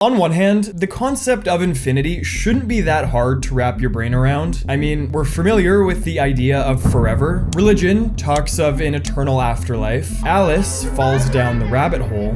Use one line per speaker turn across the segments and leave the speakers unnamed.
On one hand, the concept of infinity shouldn't be that hard to wrap your brain around. I mean, we're familiar with the idea of forever. Religion talks of an eternal afterlife. Alice falls down the rabbit hole.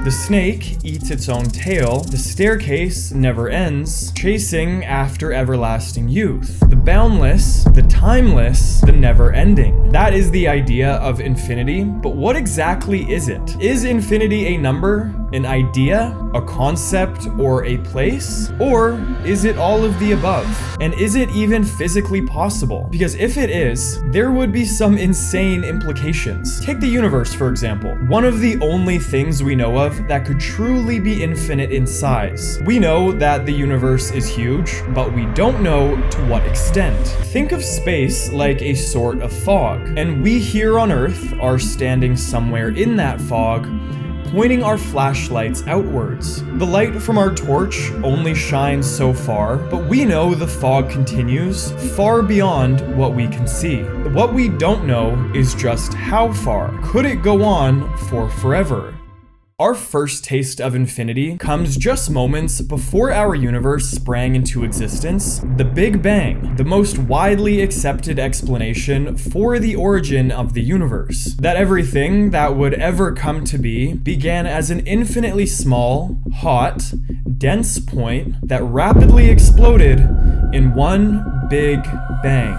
The snake eats its own tail. The staircase never ends, chasing after everlasting youth. The boundless, the timeless, the never-ending. That is the idea of infinity, but what exactly is it? Is infinity a number, an idea, a concept, or a place? Or is it all of the above? And is it even physically possible? Because if it is, there would be some insane implications. Take the universe, for example. One of the only things we know of that could truly be infinite in size. We know that the universe is huge, but we don't know to what extent. Think of space like a sort of fog, and we here on Earth are standing somewhere in that fog, pointing our flashlights outwards. The light from our torch only shines so far, but we know the fog continues far beyond what we can see. What we don't know is just how far. Could it go on for forever? Our first taste of infinity comes just moments before our universe sprang into existence. The Big Bang, the most widely accepted explanation for the origin of the universe. That everything that would ever come to be began as an infinitely small, hot, dense point that rapidly exploded in one big bang.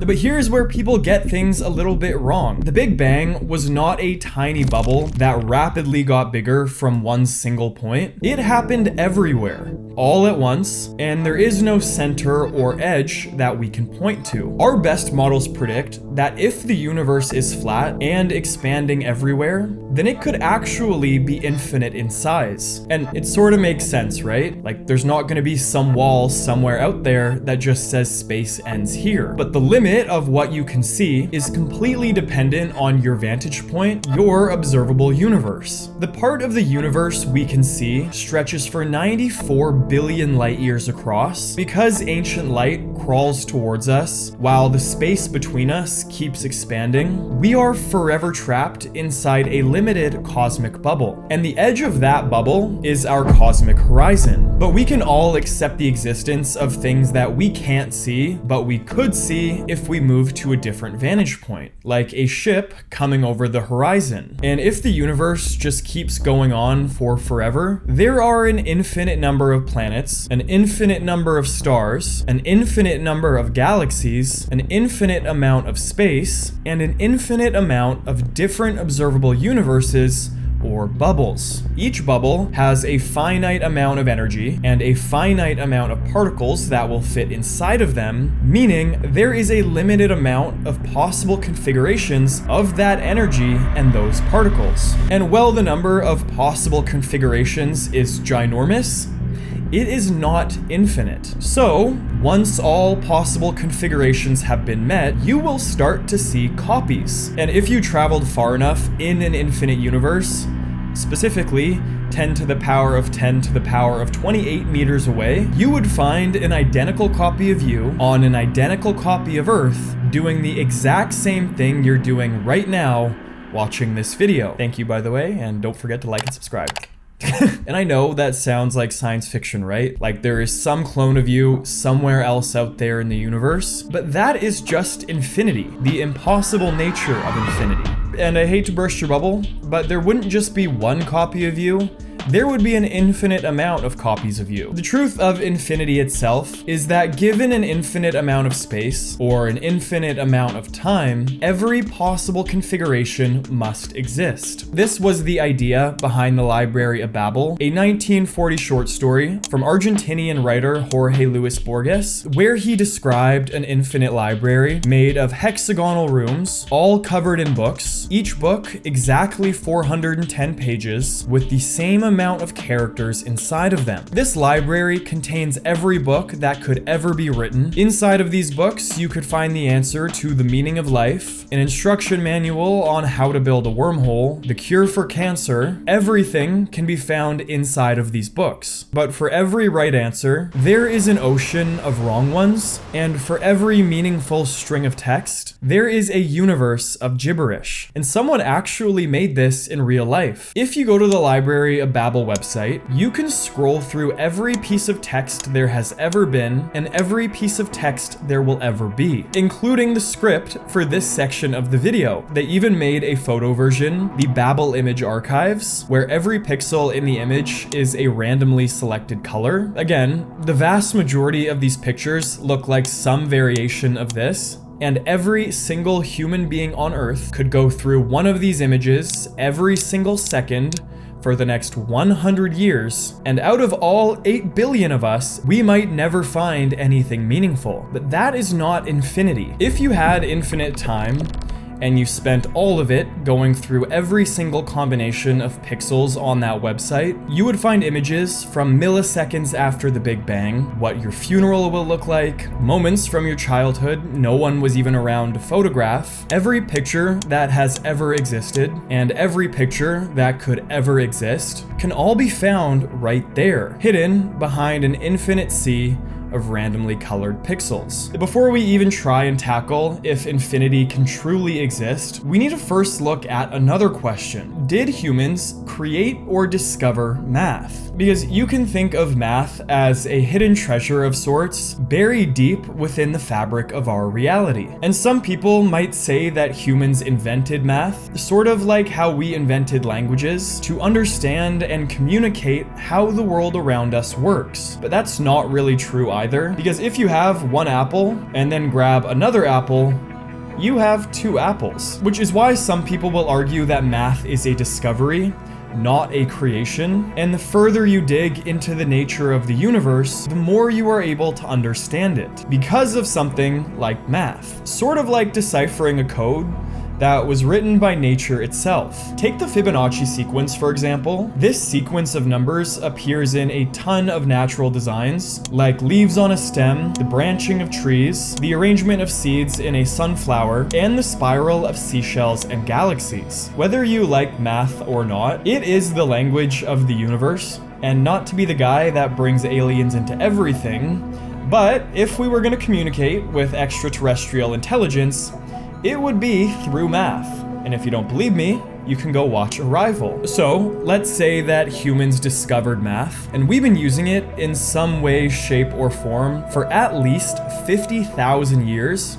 But here's where people get things a little bit wrong. The Big Bang was not a tiny bubble that rapidly got bigger from one single point. It happened everywhere, all at once, and there is no center or edge that we can point to. Our best models predict that if the universe is flat and expanding everywhere, then it could actually be infinite in size. And it sort of makes sense, right? Like, there's not going to be some wall somewhere out there that just says space ends here. But the limit of what you can see is completely dependent on your vantage point, your observable universe. The part of the universe we can see stretches for 94 billion light years across. Because ancient light crawls towards us while the space between us keeps expanding, we are forever trapped inside a limited cosmic bubble. And the edge of that bubble is our cosmic horizon. But we can all accept the existence of things that we can't see, but we could see if we move to a different vantage point, like a ship coming over the horizon. And if the universe just keeps going on for forever, there are an infinite number of planets, an infinite number of stars, an infinite number of galaxies, an infinite amount of space, and an infinite amount of different observable universes or bubbles. Each bubble has a finite amount of energy and a finite amount of particles that will fit inside of them, meaning there is a limited amount of possible configurations of that energy and those particles. And while the number of possible configurations is ginormous, it is not infinite. So, once all possible configurations have been met, you will start to see copies. And if you traveled far enough in an infinite universe, specifically 10 to the power of 10 to the power of 28 meters away, you would find an identical copy of you on an identical copy of Earth doing the exact same thing you're doing right now watching this video. Thank you, by the way, and don't forget to like and subscribe. And I know that sounds like science fiction, right? Like there is some clone of you somewhere else out there in the universe, but that is just infinity, the impossible nature of infinity. And I hate to burst your bubble, but there wouldn't just be one copy of you. There would be an infinite amount of copies of you. The truth of infinity itself is that given an infinite amount of space, or an infinite amount of time, every possible configuration must exist. This was the idea behind the Library of Babel, a 1940 short story from Argentinian writer Jorge Luis Borges, where he described an infinite library made of hexagonal rooms, all covered in books, each book exactly 410 pages, with the same amount of characters inside of them. This library contains every book that could ever be written. Inside of these books, you could find the answer to the meaning of life, an instruction manual on how to build a wormhole, the cure for cancer. Everything can be found inside of these books. But for every right answer, there is an ocean of wrong ones, and for every meaningful string of text, there is a universe of gibberish. And someone actually made this in real life. If you go to the Library of Babel website, you can scroll through every piece of text there has ever been and every piece of text there will ever be, including the script for this section of the video. They even made a photo version, the Babel Image Archives, where every pixel in the image is a randomly selected color. Again, the vast majority of these pictures look like some variation of this, and every single human being on Earth could go through one of these images every single second for the next 100 years, and out of all 8 billion of us, we might never find anything meaningful. But that is not infinity. If you had infinite time, and you spent all of it going through every single combination of pixels on that website, you would find images from milliseconds after the Big Bang, what your funeral will look like, moments from your childhood no one was even around to photograph, every picture that has ever existed, and every picture that could ever exist can all be found right there, hidden behind an infinite sea of randomly colored pixels. Before we even try and tackle if infinity can truly exist, we need to first look at another question. Did humans create or discover math? Because you can think of math as a hidden treasure of sorts, buried deep within the fabric of our reality. And some people might say that humans invented math, sort of like how we invented languages, to understand and communicate how the world around us works. But that's not really true either, because if you have one apple and then grab another apple, you have 2 apples, which is why some people will argue that math is a discovery, not a creation. And the further you dig into the nature of the universe, the more you are able to understand it because of something like math. Sort of like deciphering a code that was written by nature itself. Take the Fibonacci sequence, for example. This sequence of numbers appears in a ton of natural designs, like leaves on a stem, the branching of trees, the arrangement of seeds in a sunflower, and the spiral of seashells and galaxies. Whether you like math or not, it is the language of the universe, and not to be the guy that brings aliens into everything, but if we were going to communicate with extraterrestrial intelligence, it would be through math. And if you don't believe me, you can go watch Arrival. So let's say that humans discovered math, and we've been using it in some way, shape, or form for at least 50,000 years,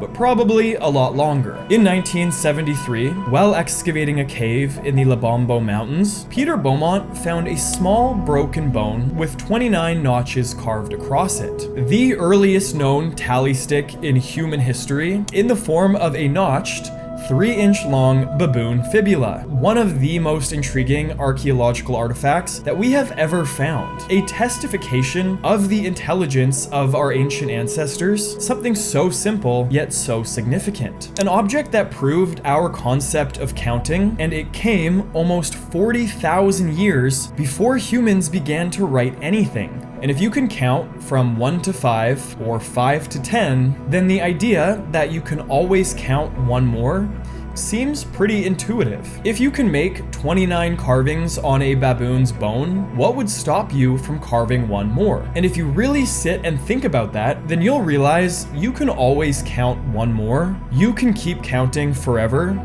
but probably a lot longer. In 1973, while excavating a cave in the Lembombo Mountains, Peter Beaumont found a small broken bone with 29 notches carved across it. The earliest known tally stick in human history, in the form of a notched 3-inch long baboon fibula, one of the most intriguing archaeological artifacts that we have ever found. A testification of the intelligence of our ancient ancestors, something so simple yet so significant. An object that proved our concept of counting, and it came almost 40,000 years before humans began to write anything. And if you can count from 1 to 5 or 5 to 10, then the idea that you can always count one more seems pretty intuitive. If you can make 29 carvings on a baboon's bone, what would stop you from carving one more? And if you really sit and think about that, then you'll realize you can always count one more. You can keep counting forever,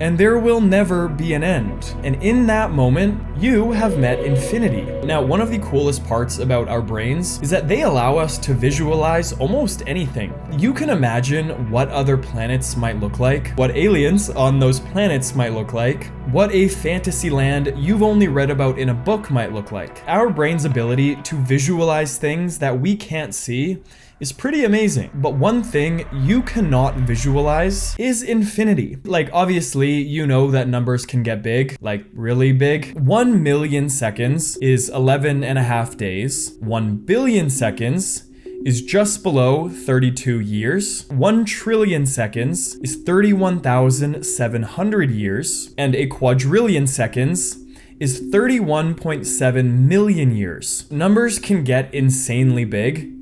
and there will never be an end. And in that moment, you have met infinity. Now, one of the coolest parts about our brains is that they allow us to visualize almost anything. You can imagine what other planets might look like, what aliens on those planets might look like, what a fantasy land you've only read about in a book might look like. Our brain's ability to visualize things that we can't see is pretty amazing. But one thing you cannot visualize is infinity. Like, obviously, you know that numbers can get big, like really big. 1 million seconds is 11.5 days. 1 billion seconds is just below 32 years. 1 trillion seconds is 31,700 years. And a quadrillion seconds is 31.7 million years. Numbers can get insanely big,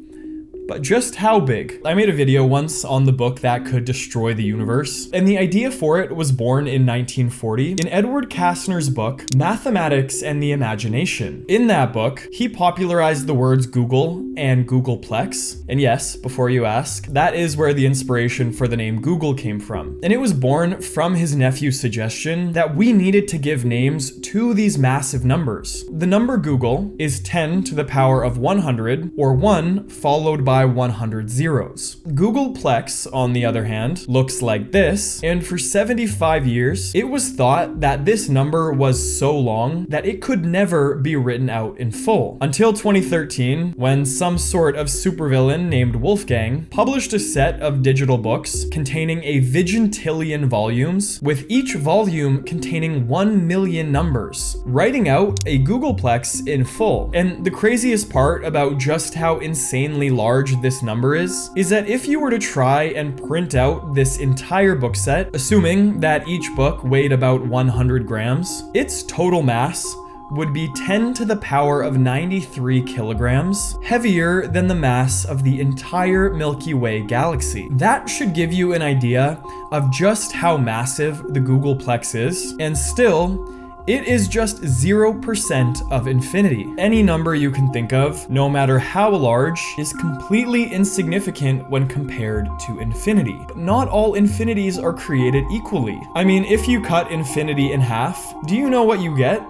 but just how big? I made a video once on the book that could destroy the universe, and the idea for it was born in 1940 in Edward Kastner's book, Mathematics and the Imagination. In that book, he popularized the words Google and Googolplex, and yes, before you ask, that is where the inspiration for the name Google came from. And it was born from his nephew's suggestion that we needed to give names to these massive numbers. The number Google is 10 to the power of 100, or 1 followed by 100 zeros. Googolplex, on the other hand, looks like this, and for 75 years, it was thought that this number was so long that it could never be written out in full. Until 2013, when some sort of supervillain named Wolfgang published a set of digital books containing a vigintillion volumes, with each volume containing 1 million numbers, writing out a Googolplex in full. And the craziest part about just how insanely large this number is that if you were to try and print out this entire book set, assuming that each book weighed about 100 grams, its total mass would be 10 to the power of 93 kilograms, heavier than the mass of the entire Milky Way galaxy. That should give you an idea of just how massive the Googolplex is, and still, it is just 0% of infinity. Any number you can think of, no matter how large, is completely insignificant when compared to infinity. But not all infinities are created equally. I mean, if you cut infinity in half, do you know what you get?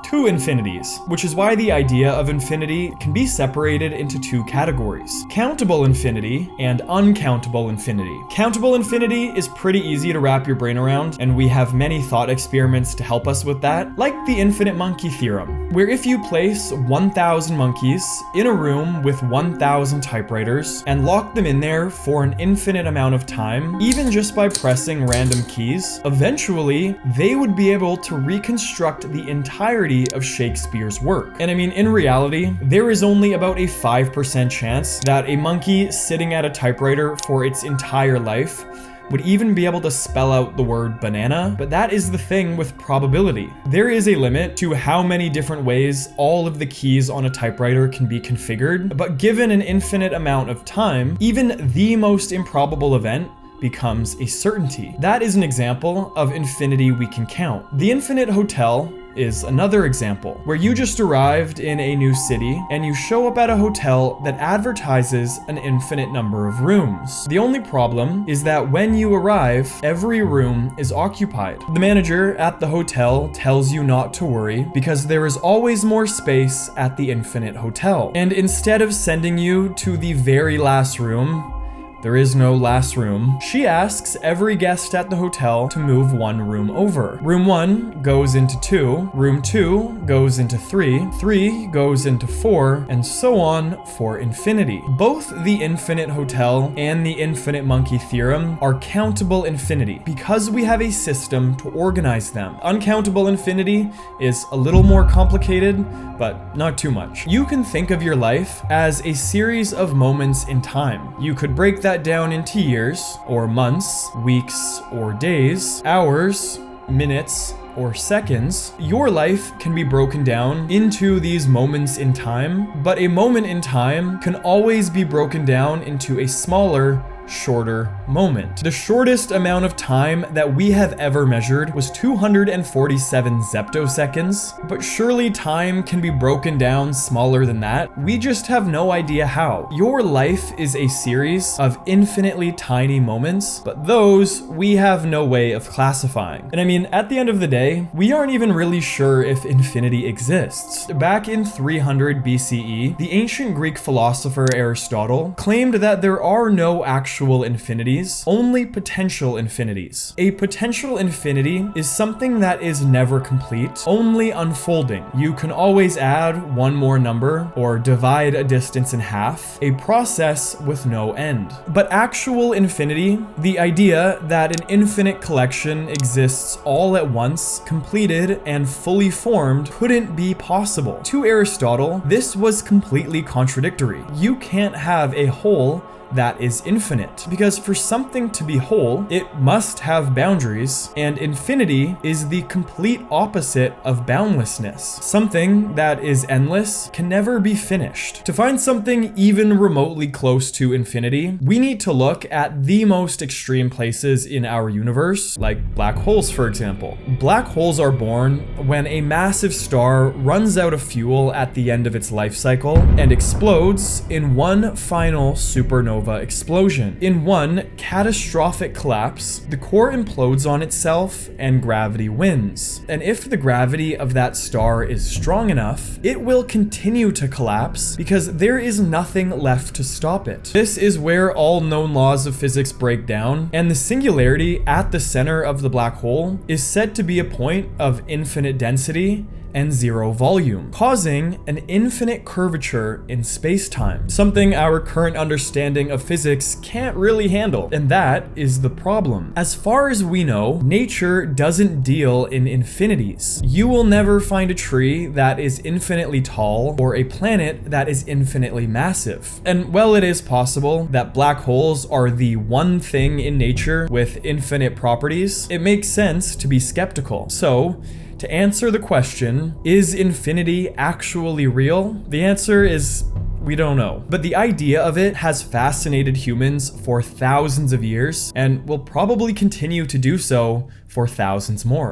2 infinities, which is why the idea of infinity can be separated into 2 categories: countable infinity and uncountable infinity. Countable infinity is pretty easy to wrap your brain around, and we have many thought experiments to help us with that, like the infinite monkey theorem, where if you place 1,000 monkeys in a room with 1,000 typewriters and lock them in there for an infinite amount of time, even just by pressing random keys, eventually they would be able to reconstruct the entirety of Shakespeare's work. And I mean, in reality, there is only about a 5% chance that a monkey sitting at a typewriter for its entire life would even be able to spell out the word banana, but that is the thing with probability. There is a limit to how many different ways all of the keys on a typewriter can be configured, but given an infinite amount of time, even the most improbable event becomes a certainty. That is an example of infinity we can count. The Infinite Hotel is another example, where you just arrived in a new city and you show up at a hotel that advertises an infinite number of rooms. The only problem is that when you arrive, every room is occupied. The manager at the hotel tells you not to worry because there is always more space at the Infinite Hotel. And instead of sending you to the very last room, there is no last room, she asks every guest at the hotel to move 1 room over. Room 1 goes into 2, room 2 goes into 3, 3 goes into 4, and so on for infinity. Both the Infinite Hotel and the Infinite Monkey Theorem are countable infinity because we have a system to organize them. Uncountable infinity is a little more complicated, but not too much. You can think of your life as a series of moments in time. You could break that down into years, or months, weeks, or days, hours, minutes, or seconds. Your life can be broken down into these moments in time, but a moment in time can always be broken down into a smaller, shorter moment. The shortest amount of time that we have ever measured was 247 zeptoseconds, but surely time can be broken down smaller than that. We just have no idea how. Your life is a series of infinitely tiny moments, but those we have no way of classifying. And I mean, at the end of the day, we aren't even really sure if infinity exists. Back in 300 BCE, the ancient Greek philosopher Aristotle claimed that there are no actual infinities, only potential infinities. A potential infinity is something that is never complete, only unfolding. You can always add one more number or divide a distance in half, a process with no end. But actual infinity, the idea that an infinite collection exists all at once, completed and fully formed, couldn't be possible. To Aristotle, this was completely contradictory. You can't have a whole that is infinite. Because for something to be whole, it must have boundaries, and infinity is the complete opposite of boundlessness. Something that is endless can never be finished. To find something even remotely close to infinity, we need to look at the most extreme places in our universe, like black holes, for example. Black holes are born when a massive star runs out of fuel at the end of its life cycle and explodes in one final supernova explosion. In one catastrophic collapse, the core implodes on itself and gravity wins. And if the gravity of that star is strong enough, it will continue to collapse because there is nothing left to stop it. This is where all known laws of physics break down, and the singularity at the center of the black hole is said to be a point of infinite density and zero volume, causing an infinite curvature in space-time, something our current understanding of physics can't really handle, and that is the problem. As far as we know, nature doesn't deal in infinities. You will never find a tree that is infinitely tall or a planet that is infinitely massive. And while it is possible that black holes are the one thing in nature with infinite properties, it makes sense to be skeptical. So, to answer the question, is infinity actually real? The answer is, we don't know. But the idea of it has fascinated humans for thousands of years and will probably continue to do so for thousands more.